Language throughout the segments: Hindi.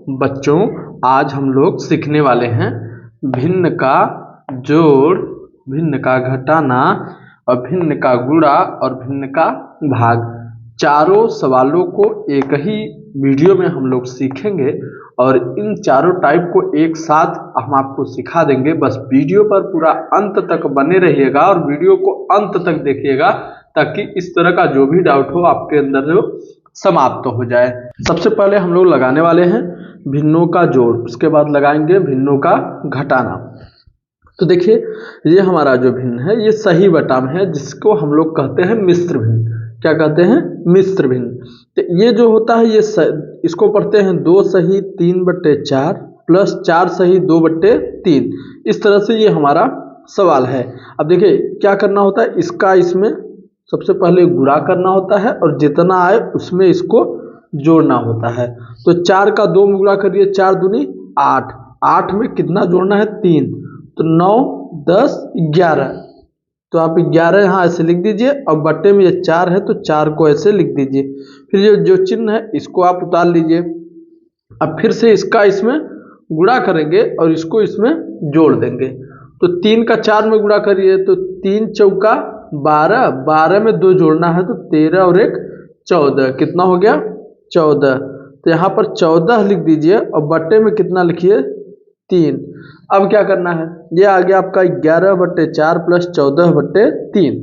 बच्चों, आज हम लोग सीखने वाले हैं भिन्न का जोड़, भिन्न का घटाना और भिन्न का गुणा और भिन्न का भाग। चारों सवालों को एक ही वीडियो में हम लोग सीखेंगे और इन चारों टाइप को एक साथ हम आपको सिखा देंगे। बस वीडियो पर पूरा अंत तक बने रहिएगा और वीडियो को अंत तक देखिएगा ताकि इस तरह का जो भी डाउट हो आपके अंदर जो समाप्त हो जाए। सबसे पहले हम लोग लगाने वाले हैं भिन्नों का जोड़, उसके बाद लगाएंगे भिन्नों का घटाना। तो देखिए, ये हमारा जो भिन्न है ये सही बटा में है, जिसको हम लोग कहते हैं मिश्र भिन्न। क्या कहते हैं? मिश्र भिन्न। तो ये जो होता है ये इसको पढ़ते हैं 2 सही 3/4 प्लस 4 सही 2/3। इस तरह से ये हमारा सवाल है। अब देखिए क्या करना होता है, इसका इसमें सबसे पहले गुणा करना होता है और जितना आए उसमें इसको जोड़ना होता है। तो 4 का 2 में गुणा करिए, 4 दूनी 8, 8 में कितना जोड़ना है? 3। तो 9 10 11, तो आप 11 यहाँ ऐसे लिख दीजिए और बट्टे में ये 4 है तो 4 को ऐसे लिख दीजिए। फिर ये जो चिन्ह है इसको आप उतार लीजिए। अब फिर से इसका इसमें गुणा करेंगे और इसको इसमें जोड़ देंगे। तो 3 का 4 में गुणा करिए, तो 3 चौका 12, 12 में 2 जोड़ना है तो 13 और 1 14, कितना हो गया? 14। तो यहाँ पर 14 लिख दीजिए और बट्टे में कितना लिखिए? 3। अब क्या करना है, ये आ गया आपका 11/4 प्लस 14/3।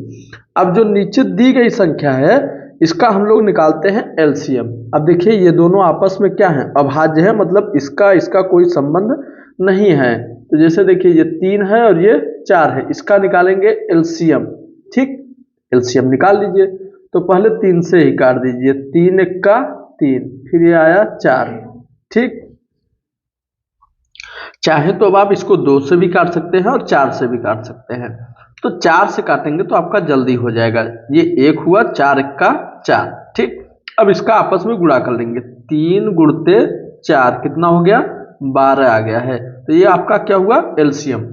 अब जो नीचे दी गई संख्या है इसका हम लोग निकालते हैं एलसीएम। अब देखिए ये दोनों आपस में क्या है? अभाज्य है, मतलब इसका कोई संबंध नहीं है। तो जैसे देखिए ये 3 है और ये 4 है, इसका निकालेंगे एलसीएम। ठीक, एलसीएम निकाल लीजिए। तो पहले 3 से ही काट दीजिए, 3 1 का 3, फिर ये आया 4। ठीक, चाहे तो अब आप इसको 2 से भी काट सकते हैं और 4 से भी काट सकते हैं। तो 4 से काटेंगे तो आपका जल्दी हो जाएगा। ये 1 हुआ, 4 1 का 4। ठीक, अब इसका आपस में गुणा कर लेंगे, 3 गुणते 4 कितना हो गया? 12 आ गया है। तो ये आपका क्या हुआ? एलसीएम।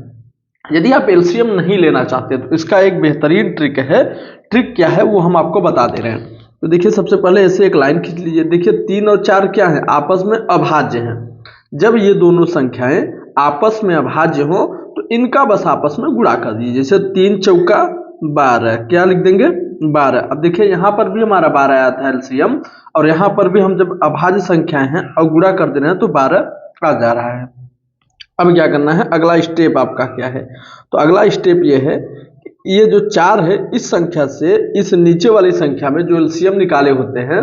यदि आप एलसीएम नहीं लेना चाहते तो इसका एक बेहतरीन ट्रिक है। ट्रिक क्या है वो हम आपको बता दे रहे हैं। तो देखिए सबसे पहले ऐसे एक लाइन खींच लीजिए। देखिए 3 और 4 क्या है? आपस में अभाज्य हैं। जब ये दोनों संख्याएं आपस में अभाज्य हो तो इनका बस आपस में गुणा कर दीजिए। जैसे 3 चौका 12, क्या लिख देंगे? 12। अब देखिए यहाँ पर भी हमारा 12 आया था एलसीएम, और यहाँ पर भी हम जब अभाज्य संख्याएं हैं और गुणा कर दे रहे हैं तो 12 आ जा रहा है। अब क्या करना है, अगला स्टेप आपका क्या है? तो अगला स्टेप ये है कि ये जो 4 है इस संख्या से इस नीचे वाली संख्या में जो एलसीएम निकाले होते हैं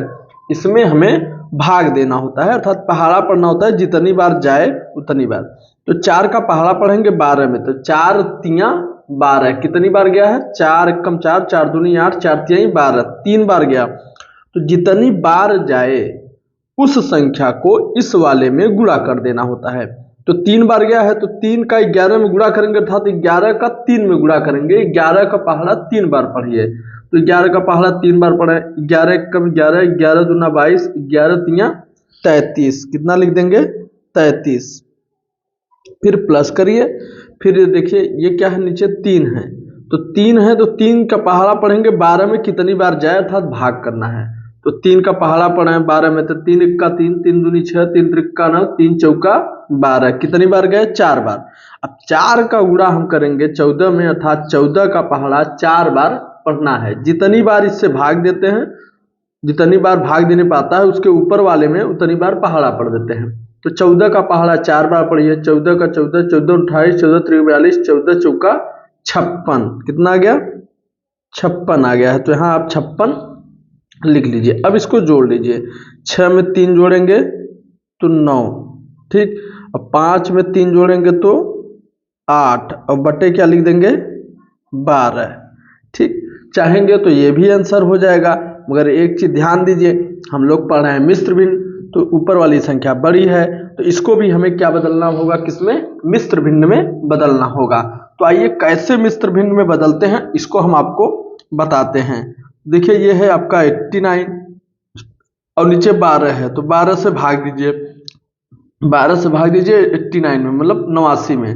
इसमें हमें भाग देना होता है, अर्थात पहाड़ा पढ़ना होता है। जितनी बार जाए उतनी बार। तो 4 का पहाड़ा पढ़ेंगे 12 में, तो 4 तियां 12, कितनी बार गया है? 4 1 4, 4 दूनी 8, 4 तियां 12, 3 बार गया। तो जितनी बार जाए उस संख्या को इस वाले में गुणा कर देना होता है। तो 3 बार गया है तो 3 का 11 में गुणा करेंगे, अर्थात 11 का 3 में गुणा करेंगे। 11 का पहाड़ा 3 बार पढ़िए, तो 11 का पहाड़ा 3 बार पढ़े। 11 1 11, 11 दूना 22, 11 तियां 33, कितना लिख देंगे? 33। फिर प्लस करिए, फिर ये देखिए ये क्या है? नीचे 3 है, तो 3 है तो 3 का पहाड़ा पढ़ेंगे 12 में कितनी बार जाए, अर्थात भाग करना है। तो 3 का पहाड़ा पढ़े 12 में, तो 3 1 का 3, 3 दूनी 6, 3 3 का 9, 3 चौका 12, कितनी बार गए? 4 बार। अब 4 का गुणा हम करेंगे 14 में, अर्थात 14 का पहाड़ा 4 बार पढ़ना है। जितनी बार इससे भाग देते हैं, जितनी बार भाग देने पाता है उसके ऊपर वाले में उतनी बार पहाड़ा पढ़ देते हैं। तो 14 का पहाड़ा 4 बार पढ़िए, 14 का 14, 14 28, 14 3 42, 14 चौका 56, कितना आ गया? 56 आ गया है। तो यहाँ आप 56 लिख लीजिए। अब इसको जोड़ लीजिए, 6 में 3 जोड़ेंगे तो 9, ठीक। अब 5 में 3 जोड़ेंगे तो 8, और बटे क्या लिख देंगे? 12, ठीक। चाहेंगे तो ये भी आंसर हो जाएगा, मगर एक चीज ध्यान दीजिए, हम लोग पढ़ रहे हैं मिश्र भिन्न, तो ऊपर वाली संख्या बड़ी है तो इसको भी हमें क्या बदलना होगा? किसमें? मिश्र भिन्न में बदलना होगा। तो आइए कैसे मिश्र भिन्न में बदलते हैं इसको हम आपको बताते हैं। देखिए ये है आपका 89 और नीचे 12 है, तो 12 से भाग दीजिए, 12 से भाग दीजिए 89 में, मतलब 89 में,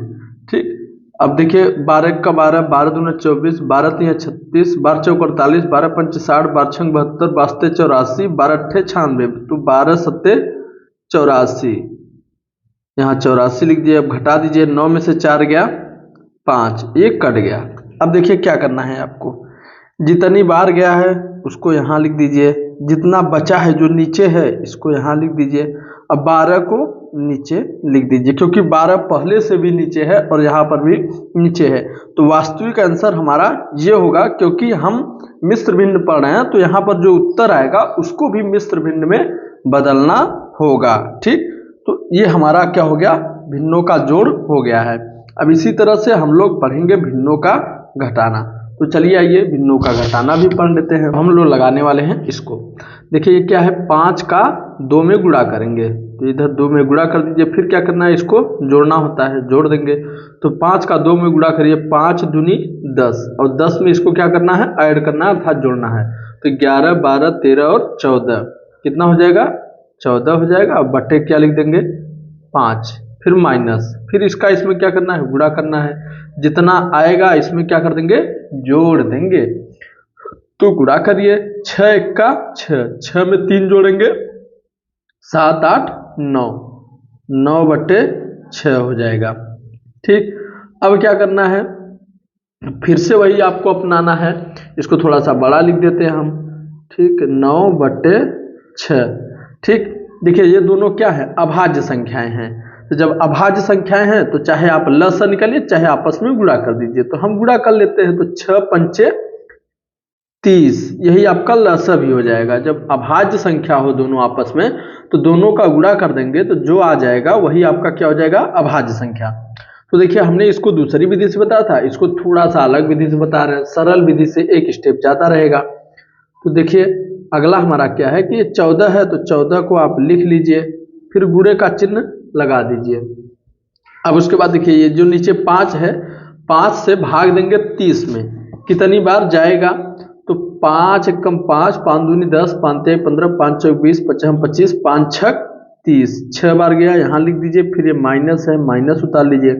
ठीक। अब देखिए 12 का 12, 12 दूना 24, 12 तियां 36, 12 चौक 48, 12 पंच 60, 12 छंग 72, 12 84, 12 अट्ठे 96, तो 12 सत्ते 84, यहाँ 84 लिख दिए। अब घटा दीजिए, 9 में से 4 गया 5, एक कट गया। अब देखिए क्या करना है आपको, जितनी बार गया है उसको यहाँ लिख दीजिए, जितना बचा है जो नीचे है इसको यहाँ लिख दीजिए। अब 12 को नीचे लिख दीजिए, क्योंकि 12 पहले से भी नीचे है और यहाँ पर भी नीचे है, तो वास्तविक आंसर हमारा ये होगा। क्योंकि हम मिश्र भिन्न पढ़ रहे हैं तो यहाँ पर जो उत्तर आएगा उसको भी मिश्र भिन्न में बदलना होगा। ठीक, तो ये हमारा क्या हो गया, भिन्नों का जोड़ हो गया है। अब इसी तरह से हम लोग पढ़ेंगे भिन्नों का घटाना। तो चलिए आइए भिन्नों का घटाना भी पढ़ लेते हैं। हम लोग लगाने वाले हैं इसको। देखिए ये क्या है, 5 का 2 में गुणा करेंगे, तो इधर 2 में गुणा कर दीजिए। फिर क्या करना है, इसको जोड़ना होता है, जोड़ देंगे। तो 5 का 2 में गुणा करिए, 5 दूनी 10, और 10 में इसको क्या करना है, ऐड करना है अर्थात जोड़ना है। तो 11, 12, 13 और 14 कितना हो जाएगा, 14 हो जाएगा। अब बट्टे क्या लिख देंगे, 5, फिर माइनस, फिर इसका इसमें क्या करना है, गुणा करना है। जितना आएगा इसमें क्या कर देंगे, जोड़ देंगे। तो गुणा करिए, 6 1 का 6, 6 में 3 जोड़ेंगे, 7 8 9, 9 बट्टे 6 हो जाएगा। ठीक, अब क्या करना है, फिर से वही आपको अपनाना है। इसको थोड़ा सा बड़ा लिख देते हैं हम। ठीक, 9 बट्टे 6। ठीक, देखिए ये दोनों क्या है, अभाज्य संख्याएं हैं। तो जब अभाज्य संख्याएं हैं तो चाहे आप लसा निकालिए चाहे आपस में गुणा कर दीजिए। तो हम गुणा कर लेते हैं, तो 6 पंचे 30, यही आपका लसा भी हो जाएगा। जब अभाज्य संख्या हो दोनों आपस में तो दोनों का गुणा कर देंगे, तो जो आ जाएगा वही आपका क्या हो जाएगा, अभाज्य संख्या। तो देखिए हमने इसको दूसरी विधि से बताया था, इसको थोड़ा सा अलग विधि से बता रहे हैं, सरल विधि से एक स्टेप जाता रहेगा। तो देखिए अगला हमारा क्या है कि ये 14 है, तो 14 को आप लिख लीजिए, फिर गुणे का चिन्ह लगा दीजिए। अब उसके बाद देखिए ये जो नीचे 5 है, 5 से भाग देंगे 30 में, कितनी बार जाएगा, तो 5 एकम 5, 5 दूनी 10, 5 तेई 15, 5 चौक 20, 5 25, 5 छक 30, 6 बार गया, यहाँ लिख दीजिए। फिर ये माइनस है, माइनस उतार लीजिए।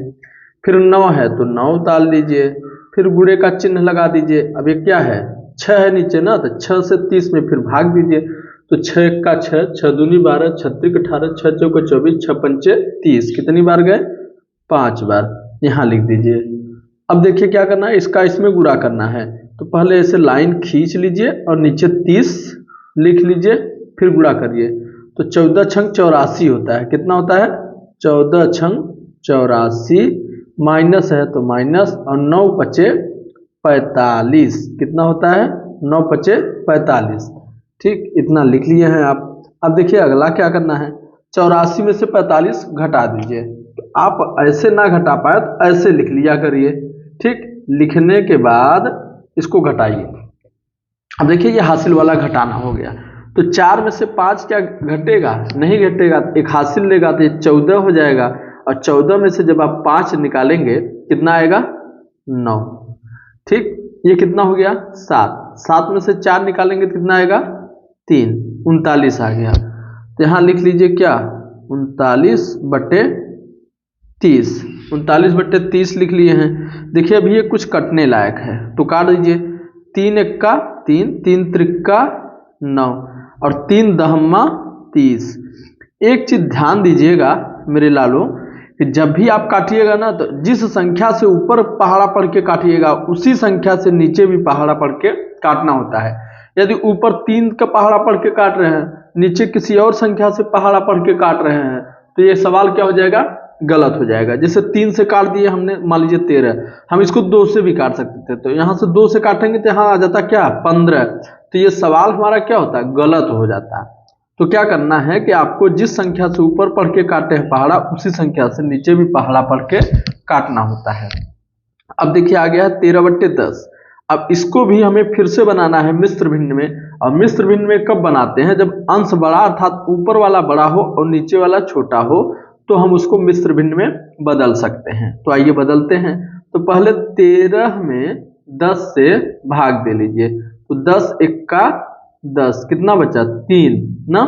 फिर 9 है तो 9 उतार लीजिए, फिर गुणे का चिन्ह लगा दीजिए। अब ये क्या है, 6 है नीचे ना, तो 6 से 30 में फिर भाग दीजिए। तो 6 1 का 6, 6 दूनी 12, 6 3 18, 6 चौक 24, 6 पंचे 30, कितनी बार गए, 5 बार, यहाँ लिख दीजिए। अब देखिए क्या करना है, इसका इसमें गुणा करना है। तो पहले ऐसे लाइन खींच लीजिए और नीचे 30 लिख लीजिए, फिर गुणा करिए। तो 14 छंग 84 होता है, कितना होता है, 14 छंग 84, माइनस है तो माइनस, और 9 पचे 45, कितना होता है, 9 पचे 45। ठीक, इतना लिख लिए हैं आप। अब देखिए अगला क्या करना है, 84 में से 45 घटा दीजिए। तो आप ऐसे ना घटा पाए तो ऐसे लिख लिया करिए। ठीक, लिखने के बाद इसको घटाइए। अब देखिए ये हासिल वाला घटाना हो गया। तो 4 में से 5 क्या घटेगा, नहीं घटेगा, एक हासिल लेगा तो ये 14 हो जाएगा। और 14 में से जब आप 5 निकालेंगे कितना आएगा, 9। ठीक, ये कितना हो गया, 7, 7 में से 4 निकालेंगे तो कितना आएगा, 3, 39 आ गया। तो यहाँ लिख लीजिए क्या, 39 बट्टे 30, 39 बट्टे 30 लिख लिए हैं। देखिए अभी ये कुछ कटने लायक है तो काट दीजिए। 3 1 का 3, 3 3 का 9, और 3 दहम्मा 30। एक चीज ध्यान दीजिएगा मेरे लालो, कि जब भी आप काटिएगा ना तो जिस संख्या से ऊपर पहाड़ा पढ़ के काटिएगा उसी संख्या से नीचे भी पहाड़ा पढ़ के काटना होता है। यदि ऊपर 3 का पहाड़ा पढ़ के काट रहे हैं, नीचे किसी और संख्या से पहाड़ा पढ़ के काट रहे हैं, तो ये सवाल क्या हो जाएगा, गलत हो जाएगा। जैसे 3 से काट दिए हमने, मान लीजिए 13, हम इसको 2 से भी काट सकते थे, तो यहाँ से 2 से काटेंगे तो यहाँ आ जाता क्या, 15। तो ये सवाल हमारा क्या होता है, गलत हो जाता है। तो क्या करना है कि आपको जिस संख्या से ऊपर पढ़ के काटे हैं पहाड़ा, उसी संख्या से नीचे भी पहाड़ा पढ़ के काटना होता है। अब देखिए आ गया है 13 बट्टे 10। अब इसको भी हमें फिर से बनाना है मिश्र भिन्न में। और मिश्र भिन्न में कब बनाते हैं, जब अंश बड़ा अर्थात ऊपर वाला बड़ा हो और नीचे वाला छोटा हो, तो हम उसको मिश्र भिन्न में बदल सकते हैं। तो आइए बदलते हैं। तो पहले 13 में 10 से भाग दे लीजिए। तो 10 1 का 10, कितना बचा, 3 ना।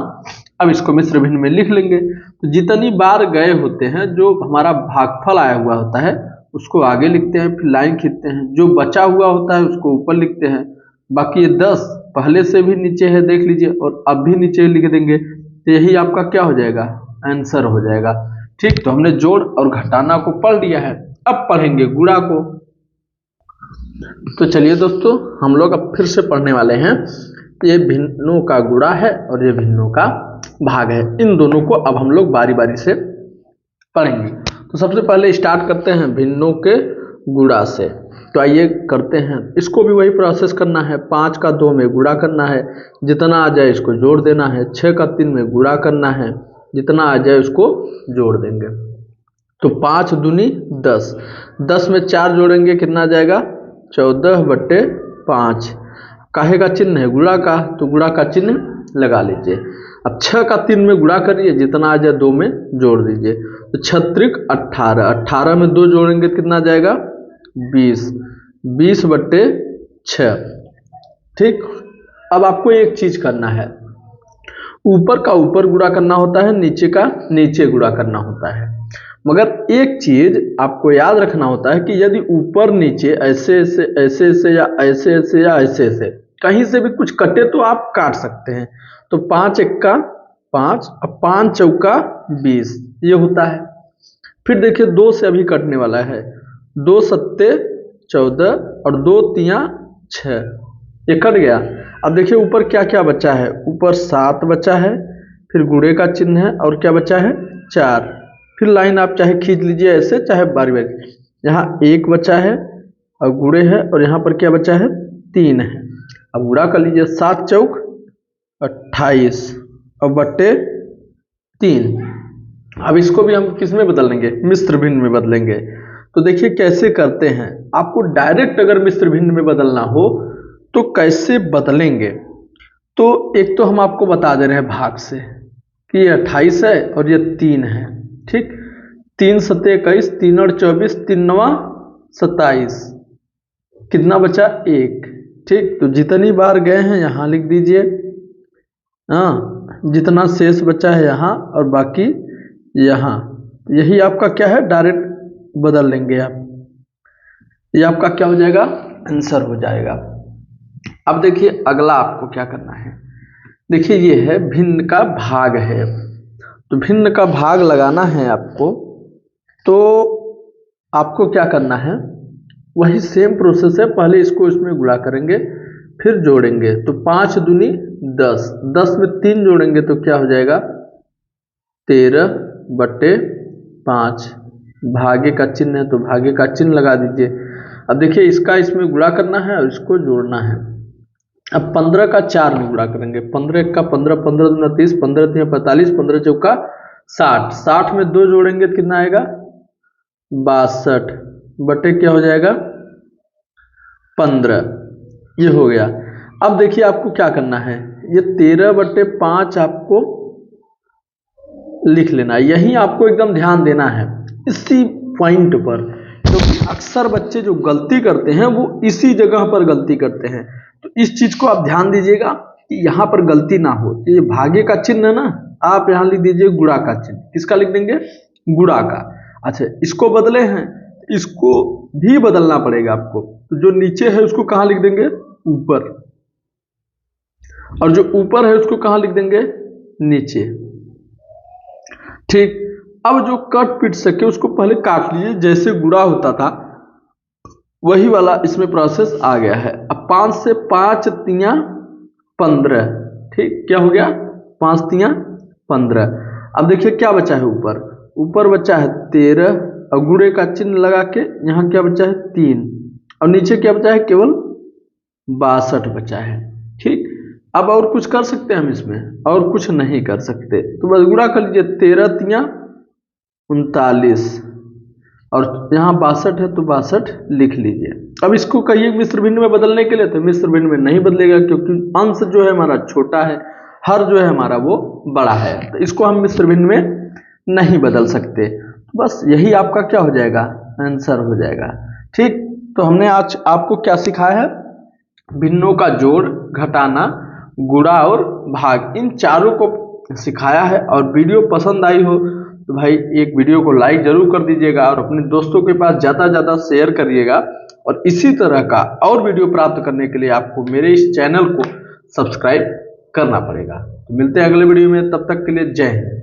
अब इसको मिश्र भिन्न में लिख लेंगे। तो जितनी बार गए होते हैं, जो हमारा भागफल आया हुआ होता है उसको आगे लिखते हैं, फिर लाइन खींचते हैं। जो बचा हुआ होता है उसको ऊपर लिखते हैं। बाकी ये 10 पहले से भी नीचे है, देख लीजिए, और अब भी नीचे लिख देंगे। तो यही आपका क्या हो जाएगा, आंसर हो जाएगा। ठीक, तो हमने जोड़ और घटाना को पढ़ लिया है। अब पढ़ेंगे गुणा को। तो चलिए दोस्तों, हम लोग अब फिर से पढ़ने वाले हैं। ये भिन्नों का गुणा है और ये भिन्नों का भाग है। इन दोनों को अब हम लोग बारी बारी से पढ़ेंगे। तो सबसे पहले स्टार्ट करते हैं भिन्नों के गुणा से। तो आइए करते हैं। इसको भी वही प्रोसेस करना है। 5 का 2 में गुणा करना है, जितना आ जाए इसको जोड़ देना है। 6 का 3 में गुणा करना है, जितना आ जाए उसको जोड़ देंगे। तो 5 दूनी 10, 10 में 4 जोड़ेंगे, कितना आ जाएगा 14/5। काहे का चिन्ह है, गुणा का, तो गुणा का चिन्ह लगा लीजिए। अब 6 का 3 में गुणा करिए, जितना आ जाए 2 में जोड़ दीजिए। तो 6 18, 18 में 2 जोड़ेंगे कितना आ जाएगा 20, 20/6। ठीक, अब आपको एक चीज करना है, ऊपर का ऊपर गुणा करना होता है, नीचे का नीचे गुणा करना होता है। मगर एक चीज आपको याद रखना होता है कि यदि ऊपर नीचे ऐसे ऐसे ऐसे ऐसे या ऐसे ऐसे या ऐसे ऐसे कहीं से भी कुछ कटे तो आप काट सकते हैं। तो 5 एक्का 5, अब 5 चौका 20 ये होता है। फिर देखिए 2 से अभी कटने वाला है, 2 सत्ते 14 और 2 तियां 6, ये कट गया। अब देखिए ऊपर क्या क्या बचा है, ऊपर 7 बचा है, फिर गुणे का चिन्ह है और क्या बचा है 4। फिर लाइन आप चाहे खींच लीजिए ऐसे, चाहे बारी बारी। यहाँ 1 बचा है और गुणे है, और यहाँ पर क्या बचा है 3 है। अब गुणा कर लीजिए, 7 चौक 28 और बट्टे 3। अब इसको भी हम किस में बदल लेंगे, मिश्र भिन्न में बदलेंगे। तो देखिए कैसे करते हैं। आपको डायरेक्ट अगर मिश्र भिन्न में बदलना हो तो कैसे बदलेंगे। तो एक तो हम आपको बता दे रहे हैं भाग से कि ये 28 है और ये 3 है। ठीक, 3 सत्ते 21, 3 और 24, 3 9 27, कितना बचा 1। ठीक, तो जितनी बार गए हैं यहाँ लिख दीजिए, हाँ, जितना शेष बचा है यहाँ और बाकी यहाँ। यही आपका क्या है, डायरेक्ट बदल लेंगे आप, ये आपका क्या हो जाएगा, आंसर हो जाएगा। अब देखिए अगला आपको क्या करना है। देखिए ये है भिन्न का भाग है, तो भिन्न का भाग लगाना है आपको। तो आपको क्या करना है, वही सेम प्रोसेस है। पहले इसको इसमें गुणा करेंगे, फिर जोड़ेंगे। तो 5 दूनी 10, 10 में 3 जोड़ेंगे तो क्या हो जाएगा 13/5। भागे का चिन्ह है तो भागे का चिन्ह लगा दीजिए। अब देखिए इसका इसमें गुणा करना है और इसको जोड़ना है। अब 15 का 4 में गुणा करेंगे, 15 का 15, 15 दूना 30, 15 तिया 45, 15 चौका 60, 60 में 2 जोड़ेंगे तो कितना आएगा 62 बटे क्या हो जाएगा 15। ये हो गया। अब देखिए आपको क्या करना है, ये 13/5 आपको लिख लेना है। यही आपको एकदम ध्यान देना है इसी पॉइंट पर, क्योंकि अक्सर बच्चे जो गलती करते हैं वो इसी जगह पर गलती करते हैं। तो इस चीज को आप ध्यान दीजिएगा कि यहाँ पर गलती ना हो। तो ये भागे का चिन्ह है ना, आप यहाँ लिख दीजिए गुणा का चिन्ह। किसका लिख देंगे, गुणा का। अच्छा, इसको बदले हैं, इसको भी बदलना पड़ेगा आपको। तो जो नीचे है उसको कहाँ लिख देंगे, ऊपर, और जो ऊपर है उसको कहाँ लिख देंगे, नीचे। ठीक, अब जो कट पिट सके उसको पहले काट लीजिए, जैसे गुणा होता था वही वाला इसमें प्रोसेस आ गया है। अब 5 से 5 तियां 15। ठीक, क्या हो गया 5 तियां 15। अब देखिए क्या बचा है, ऊपर, ऊपर बचा है 13 और गुणे का चिन्ह लगा के यहाँ क्या बचा है 3, और नीचे क्या बचा है केवल 62 बचा है। ठीक, अब और कुछ कर सकते हैं हम इसमें, और कुछ नहीं कर सकते। तो बस गुणा कर लीजिए, 13 तियां 39 और यहाँ 62 है तो 62 लिख लीजिए। अब इसको कहिए मिश्र भिन्न में बदलने के लिए, तो मिश्र भिन्न में नहीं बदलेगा, क्योंकि अंश जो है हमारा छोटा है, हर जो है हमारा वो बड़ा है। तो इसको हम मिश्र भिन्न में नहीं बदल सकते। बस यही आपका क्या हो जाएगा, आंसर हो जाएगा। ठीक, तो हमने आज आपको क्या सिखाया है, भिन्नों का जोड़, घटाना, गुणा और भाग, इन चारों को सिखाया है। और वीडियो पसंद आई हो तो भाई एक वीडियो को लाइक जरूर कर दीजिएगा और अपने दोस्तों के पास ज़्यादा ज़्यादा शेयर करिएगा। और इसी तरह का और वीडियो प्राप्त करने के लिए आपको मेरे इस चैनल को सब्सक्राइब करना पड़ेगा। तो मिलते हैं अगले वीडियो में, तब तक के लिए जय हिंद।